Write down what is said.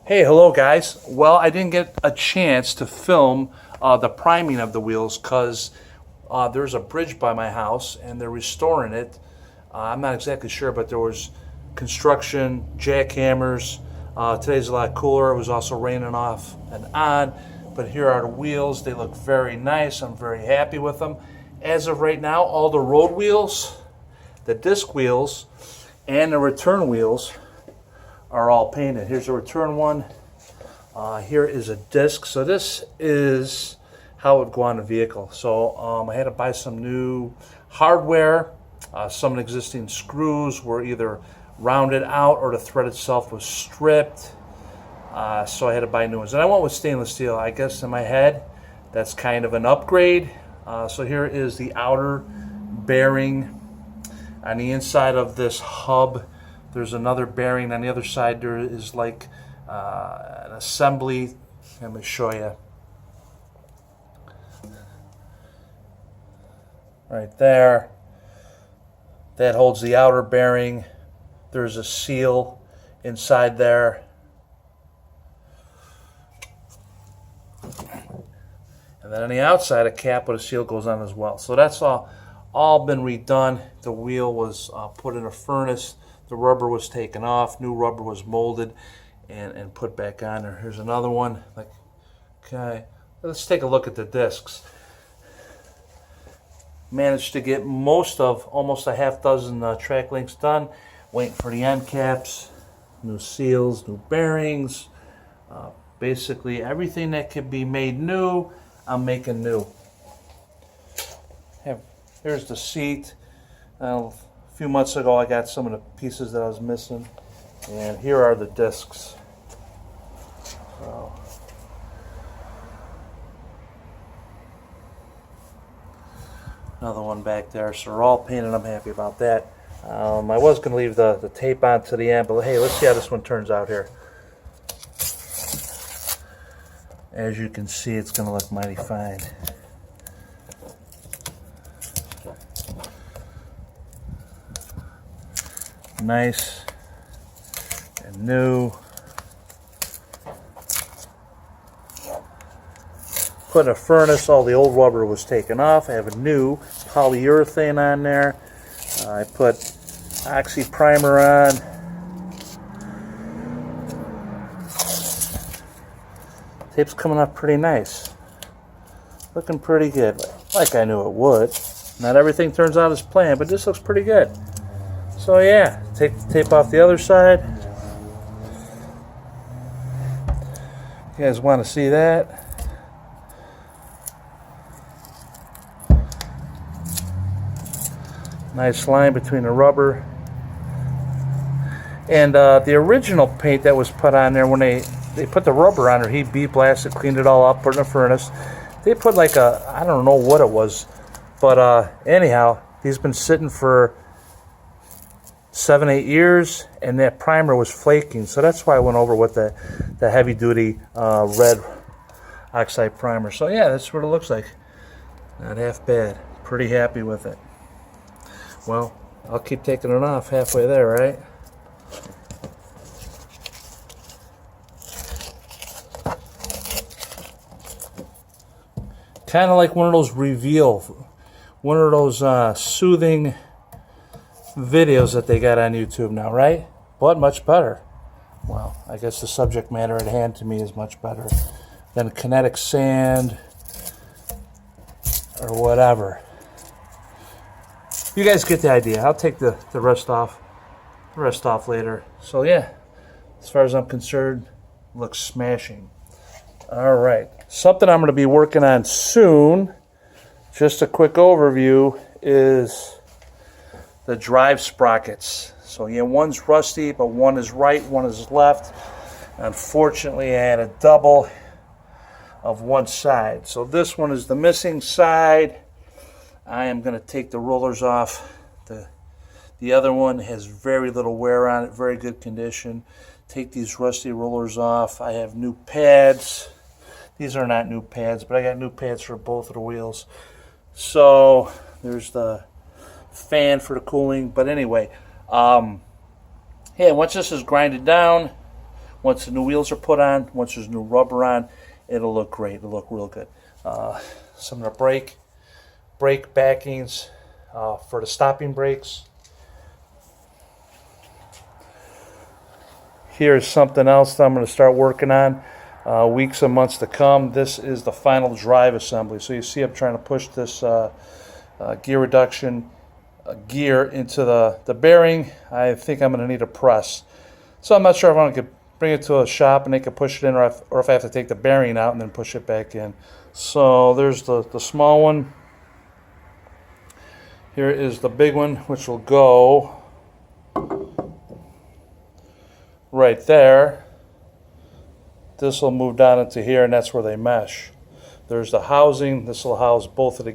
Hey, hello guys. Well, I didn't get a chance to film the priming of the wheels because there's a bridge by my house and they're restoring it. I'm not exactly sure, but there was construction, jackhammers. Today's a lot cooler. It was also raining off and on, but here are the wheels. They look very nice. I'm very happy with them. As of right now, all the road wheels, the disc wheels, and the return wheels are all painted. Here's a return one. Here is a disc. So this is how it would go on the vehicle. So I had to buy some new hardware. Some existing screws were either rounded out or the thread itself was stripped. So I had to buy new ones. And I went with stainless steel. I guess in my head, that's kind of an upgrade. So here is the outer bearing. On the inside of this hub, there's another bearing. On the other side, there is like an assembly. Let me show you. Right there. That holds the outer bearing. There's a seal inside there. And then on the outside, a cap with a seal goes on as well. So that's all been redone. The wheel was put in a furnace. The rubber was taken off. New rubber was molded and put back on there. Here's another one. Okay, let's take a look at the discs. Managed to get almost a half dozen track links done. Waiting for the end caps, new seals, new bearings. Basically everything that can be made new, I'm making new. Here's the seat. A few months ago I got some of the pieces that I was missing. And here are the discs. So, another one back there. So they're all painted. I'm happy about that. I was going to leave the tape on to the end, but hey, let's see how this one turns out here. As you can see, it's going to look mighty fine. Nice and new. Put in a furnace. All the old rubber was taken off. I have a new polyurethane on there. I put oxy primer on. Tape's coming up pretty nice. Looking pretty good. Like I knew it would. Not everything turns out as planned, but this looks pretty good. So yeah, take the tape off the other side. You guys want to see that? Nice line between the rubber. And the original paint that was put on there, when they put the rubber on there, he beat blasted, cleaned it all up, put it in a furnace. They put like I don't know what it was. But anyhow, he's been sitting for 7-8 years, and that primer was flaking. So that's why I went over with the heavy-duty red oxide primer. So yeah, that's what it looks like. Not half bad. Pretty happy with it. Well, I'll keep taking it off halfway there, right? Kind of like one of those soothing videos that they got on YouTube now, right? But much better. Well, I guess the subject matter at hand to me is much better than kinetic sand or whatever. You guys get the idea. I'll take the rest off. The rest off later. So yeah, as far as I'm concerned, looks smashing. All right, something I'm going to be working on soon. Just a quick overview is the drive sprockets. So yeah, one's rusty, but one is right, one is left. Unfortunately, I had a double of one side. So this one is the missing side. I am going to take the rollers off. The other one has very little wear on it, very good condition. Take these rusty rollers off. I have new pads. These are not new pads, but I got new pads for both of the wheels. So there's the fan for the cooling. But anyway, yeah, once this is grinded down, Once the new wheels are put on, once there's new rubber on, it'll look great. It'll look real good. Some of the brake backings for the stopping brakes. Here's something else that I'm going to start working on weeks and months to come. This is the final drive assembly. So you see I'm trying to push this gear reduction gear into the bearing. I think I'm going to need a press. So I'm not sure if I could bring it to a shop and they could push it in, or if I have to take the bearing out and then push it back in. So there's the small one. Here is the big one, which will go right there. This will move down into here, and that's where they mesh. There's the housing. This will house both of the